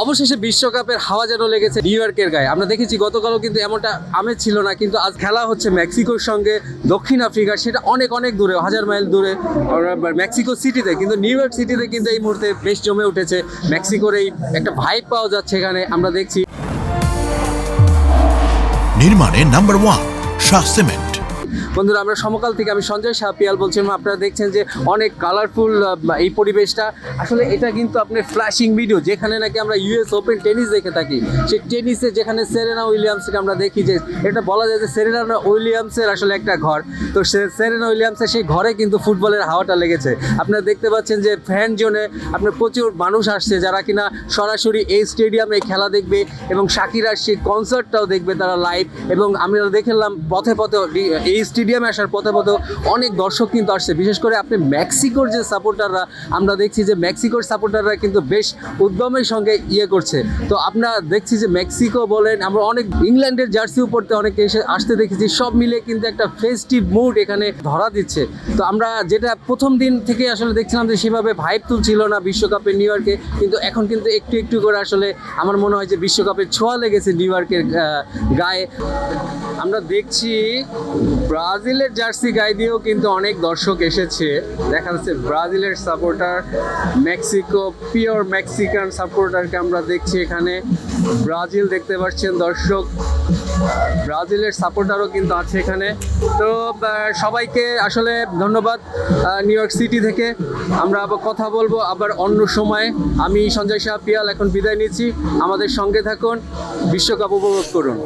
অবশেষে বিশ্বকাপের হাওয়া যেন লেগেছে নিউ ইয়র্কের গায়ে। আমরা দেখেছি গতকালও কিন্তু এমনটা আমেজ ছিল না, কিন্তু আজ খেলা হচ্ছে মেক্সিকোর সঙ্গে দক্ষিণ আফ্রিকা, সেটা অনেক অনেক দূরে, 1000 মাইল দূরে মেক্সিকো সিটিতে। কিন্তু নিউ ইয়র্ক সিটিতে কিন্তু এই মুহূর্তে বেশ জমে উঠেছে। মেক্সিকোর এই একটা ভাইব পাওয়া যাচ্ছে এখানে, আমরা দেখছি। নির্মাণে নাম্বার 1 শাহ সিমেন্ট। বন্ধুরা, আমরা সমকাল থেকে, আমি সঞ্জয় শাহ পিয়াল বলছিলাম। আপনারা দেখছেন যে অনেক কালারফুল এই পরিবেশটা। আসলে এটা কিন্তু আপনার ফ্ল্যাশিং ভিডিও, যেখানে নাকি আমরা ইউএস ওপেন টেনিস দেখে থাকি। সেই টেনিসে যেখানে সেরেনা উইলিয়ামসকে আমরা দেখি, যে এটা বলা যায় যে সেরেনা উইলিয়ামসের আসলে একটা ঘর। তো সেরেনা উইলিয়ামসের সেই ঘরে কিন্তু ফুটবলের হাওয়াটা লেগেছে। আপনারা দেখতে পাচ্ছেন যে ফ্যান জোনে আপনার প্রচুর মানুষ আসছে, যারা কিনা সরাসরি এই স্টেডিয়ামে খেলা দেখবে এবং শাকিরার সেই কনসার্টটাও দেখবে তারা লাইভ। এবং আমরা দেখলাম পথে পথে এই স্টেডিয়ামে আসার পথে পথে অনেক দর্শক কিন্তু আসছে। বিশেষ করে আপনি মেক্সিকোর যে সাপোর্টাররা, আমরা দেখছি যে মেক্সিকোর সাপোর্টাররা কিন্তু বেশ উদ্যমের সঙ্গে করছে। তো আমরা দেখছি যে মেক্সিকো বলেন, আমরা অনেক ইংল্যান্ডের জার্সিও পড়তে অনেকে এসে আসতে দেখেছি। সব মিলে কিন্তু একটা ফেস্টিভ মুড এখানে ধরা দিচ্ছে। তো আমরা যেটা প্রথম দিন থেকে আসলে দেখছিলাম যে সেভাবে ভাইব তুলছিল না বিশ্বকাপে নিউ ইয়র্কে, কিন্তু এখন কিন্তু একটু একটু করে আসলে আমার মনে হয় যে বিশ্বকাপের ছোঁয়া লেগেছে নিউ ইয়র্কের গায়ে। আমরা দেখছি ব্রাজিলের জার্সি গায়ে দিয়েও কিন্তু অনেক দর্শক এসেছে। দেখা যাচ্ছে ব্রাজিলের সাপোর্টার, মেক্সিকো পিওর মেক্সিকান সাপোর্টারকে আমরা দেখছি এখানে। ব্রাজিল দেখতে পাচ্ছেন দর্শক, ব্রাজিলের সাপোর্টারও কিন্তু আছে এখানে। তো সবাইকে আসলে ধন্যবাদ নিউ ইয়র্ক সিটি থেকে। আমরা আবার কথা বলবো আবার অন্য সময়। আমি সঞ্জয় শাহ পিয়াল এখন বিদায় নিচ্ছি। আমাদের সঙ্গে থাকুন, বিশ্বকাপ উপভোগ করুন।